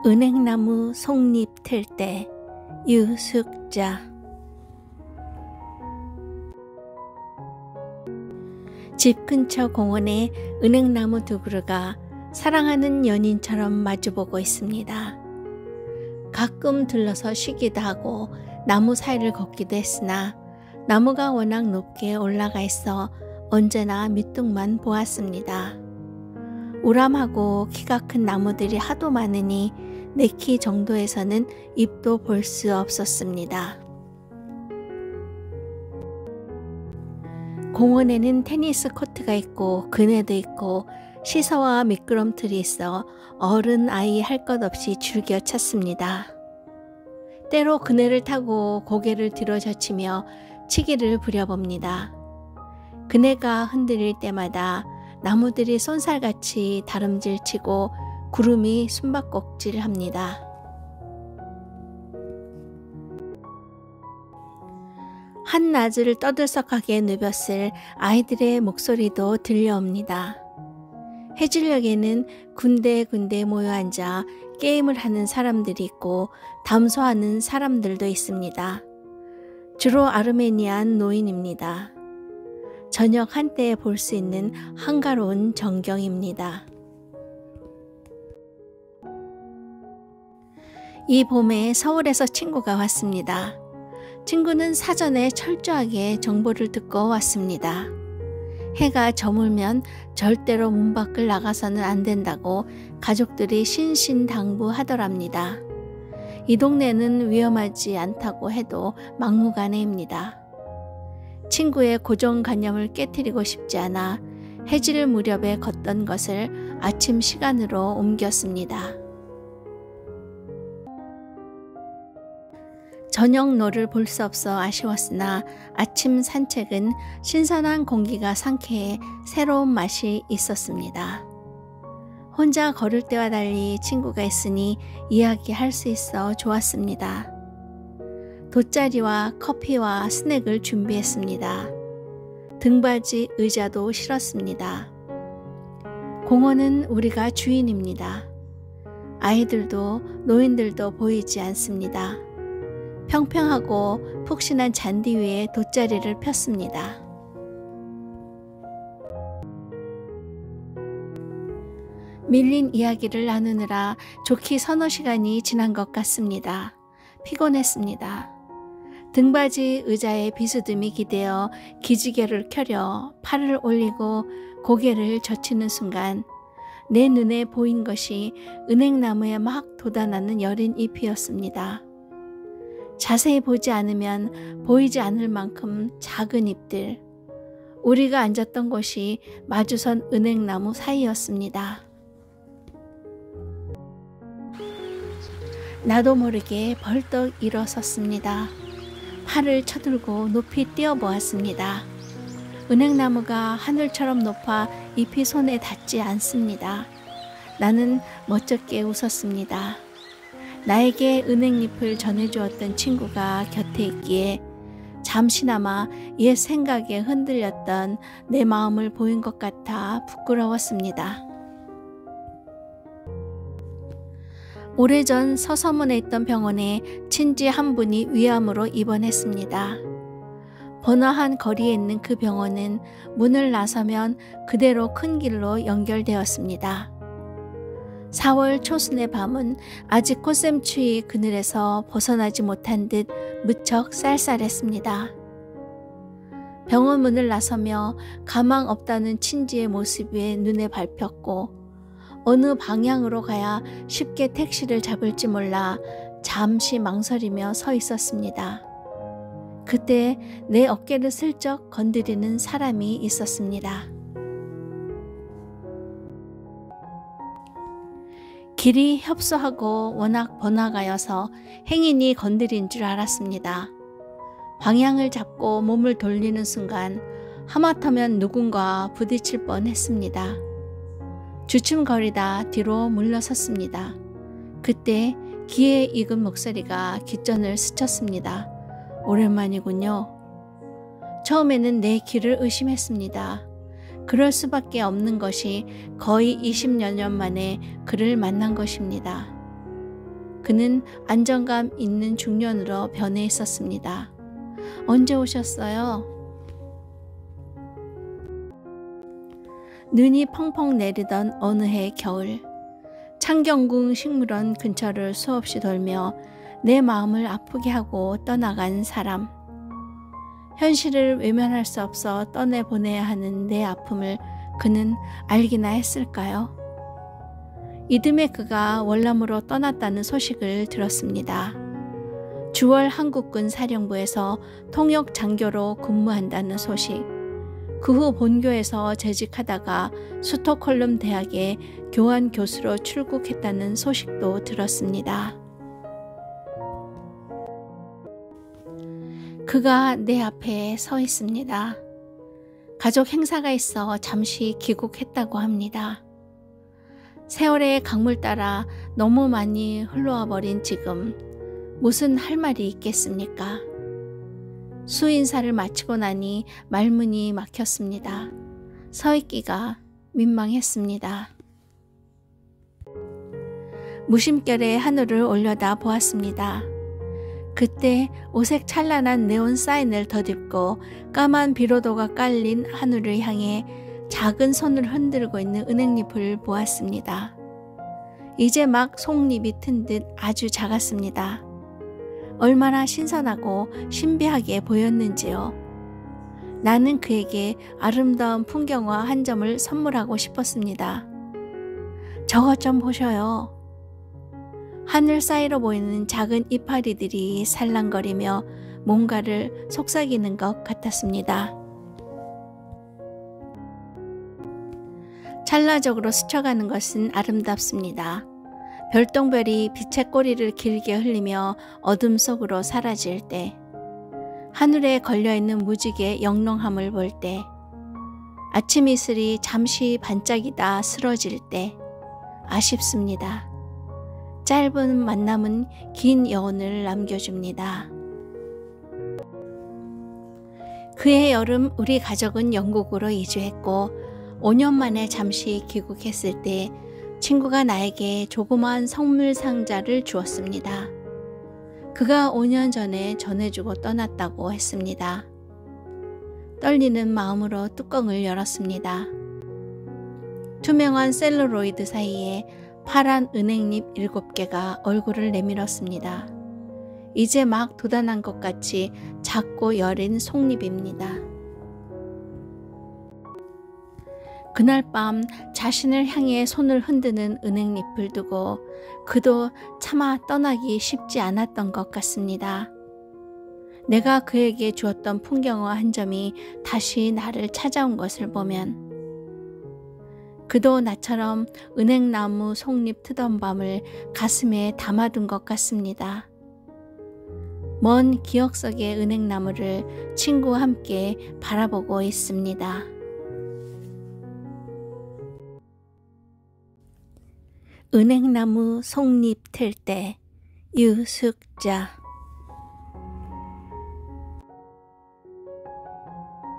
은행나무 속잎 틀 때 유숙자. 집 근처 공원에 은행나무 두 그루가 사랑하는 연인처럼 마주보고 있습니다. 가끔 들러서 쉬기도 하고 나무 사이를 걷기도 했으나 나무가 워낙 높게 올라가 있어 언제나 밑둥만 보았습니다. 우람하고 키가 큰 나무들이 하도 많으니 내 키 정도에서는 잎도 볼 수 없었습니다. 공원에는 테니스 코트가 있고 그네도 있고 시서와 미끄럼틀이 있어 어른 아이 할 것 없이 즐겨 찼습니다. 때로 그네를 타고 고개를 뒤로 젖히며 치기를 부려봅니다. 그네가 흔들릴 때마다 나무들이 쏜살같이 다름질치고 구름이 숨바꼭질합니다. 한낮을 떠들썩하게 누볐을 아이들의 목소리도 들려옵니다. 해질녘에는 군데군데 모여앉아 게임을 하는 사람들이 있고 담소하는 사람들도 있습니다. 주로 아르메니안 노인입니다. 저녁 한때에 볼 수 있는 한가로운 전경입니다. 이 봄에 서울에서 친구가 왔습니다. 친구는 사전에 철저하게 정보를 듣고 왔습니다. 해가 저물면 절대로 문 밖을 나가서는 안 된다고 가족들이 신신당부하더랍니다. 이 동네는 위험하지 않다고 해도 막무가내입니다. 친구의 고정관념을 깨트리고 싶지 않아 해질 무렵에 걷던 것을 아침 시간으로 옮겼습니다. 저녁노를 볼 수 없어 아쉬웠으나 아침 산책은 신선한 공기가 상쾌해 새로운 맛이 있었습니다. 혼자 걸을 때와 달리 친구가 있으니 이야기할 수 있어 좋았습니다. 돗자리와 커피와 스낵을 준비했습니다. 등받이 의자도 실었습니다. 공원은 우리가 주인입니다. 아이들도 노인들도 보이지 않습니다. 평평하고 푹신한 잔디 위에 돗자리를 폈습니다. 밀린 이야기를 나누느라 좋기 서너 시간이 지난 것 같습니다. 피곤했습니다. 등받이 의자에 비스듬히 기대어 기지개를 켜려 팔을 올리고 고개를 젖히는 순간 내 눈에 보인 것이 은행나무에 막 돋아나는 여린 잎이었습니다. 자세히 보지 않으면 보이지 않을 만큼 작은 잎들. 우리가 앉았던 곳이 마주선 은행나무 사이였습니다. 나도 모르게 벌떡 일어섰습니다. 팔을 쳐들고 높이 뛰어보았습니다. 은행나무가 하늘처럼 높아 잎이 손에 닿지 않습니다. 나는 멋쩍게 웃었습니다. 나에게 은행잎을 전해주었던 친구가 곁에 있기에 잠시나마 옛 생각에 흔들렸던 내 마음을 보인 것 같아 부끄러웠습니다. 오래전 서서문에 있던 병원에 친지 한 분이 위암으로 입원했습니다. 번화한 거리에 있는 그 병원은 문을 나서면 그대로 큰 길로 연결되었습니다. 4월 초순의 밤은 아직 꽃샘추위 그늘에서 벗어나지 못한 듯 무척 쌀쌀했습니다. 병원 문을 나서며 가망 없다는 친지의 모습이 눈에 밟혔고 어느 방향으로 가야 쉽게 택시를 잡을지 몰라 잠시 망설이며 서 있었습니다. 그때 내 어깨를 슬쩍 건드리는 사람이 있었습니다. 길이 협소하고 워낙 번화가여서 행인이 건드린 줄 알았습니다. 방향을 잡고 몸을 돌리는 순간 하마터면 누군가 부딪힐 뻔했습니다. 주춤거리다 뒤로 물러섰습니다. 그때 귀에 익은 목소리가 귓전을 스쳤습니다. 오랜만이군요. 처음에는 내 귀를 의심했습니다. 그럴 수밖에 없는 것이 거의 20여 년 만에 그를 만난 것입니다. 그는 안정감 있는 중년으로 변해 있었습니다. 언제 오셨어요? 눈이 펑펑 내리던 어느 해 겨울, 창경궁 식물원 근처를 수없이 돌며 내 마음을 아프게 하고 떠나간 사람. 현실을 외면할 수 없어 떠내보내야 하는 내 아픔을 그는 알기나 했을까요? 이듬해 그가 월남으로 떠났다는 소식을 들었습니다. 주월 한국군 사령부에서 통역 장교로 근무한다는 소식. 그 후 본교에서 재직하다가 스톡홀름 대학에 교환 교수로 출국했다는 소식도 들었습니다. 그가 내 앞에 서 있습니다. 가족 행사가 있어 잠시 귀국했다고 합니다. 세월의 강물 따라 너무 많이 흘러와 버린 지금 무슨 할 말이 있겠습니까? 수인사를 마치고 나니 말문이 막혔습니다. 서 있기가 민망했습니다. 무심결에 하늘을 올려다 보았습니다. 그때 오색 찬란한 네온 사인을 덧입고 까만 비로도가 깔린 하늘을 향해 작은 손을 흔들고 있는 은행잎을 보았습니다. 이제 막 속잎이 튼 듯 아주 작았습니다. 얼마나 신선하고 신비하게 보였는지요. 나는 그에게 아름다운 풍경화 한 점을 선물하고 싶었습니다. 저것 좀 보셔요. 하늘 사이로 보이는 작은 이파리들이 살랑거리며 뭔가를 속삭이는 것 같았습니다. 찰나적으로 스쳐가는 것은 아름답습니다. 별똥별이 빛의 꼬리를 길게 흘리며 어둠 속으로 사라질 때, 하늘에 걸려있는 무지개 영롱함을 볼 때, 아침 이슬이 잠시 반짝이다 쓰러질 때 아쉽습니다. 짧은 만남은 긴 여운을 남겨줍니다. 그해 여름 우리 가족은 영국으로 이주했고 5년 만에 잠시 귀국했을 때 친구가 나에게 조그마한 선물 상자를 주었습니다. 그가 5년 전에 전해주고 떠났다고 했습니다. 떨리는 마음으로 뚜껑을 열었습니다. 투명한 셀룰로이드 사이에 파란 은행잎 7개가 얼굴을 내밀었습니다. 이제 막 돋아난 것 같이 작고 여린 속잎입니다. 그날 밤 자신을 향해 손을 흔드는 은행잎을 두고 그도 차마 떠나기 쉽지 않았던 것 같습니다. 내가 그에게 주었던 풍경화 한 점이 다시 나를 찾아온 것을 보면 그도 나처럼 은행나무 속잎 트던 밤을 가슴에 담아둔 것 같습니다. 먼 기억 속의 은행나무를 친구와 함께 바라보고 있습니다. 은행나무 속잎 틀 때 유숙자.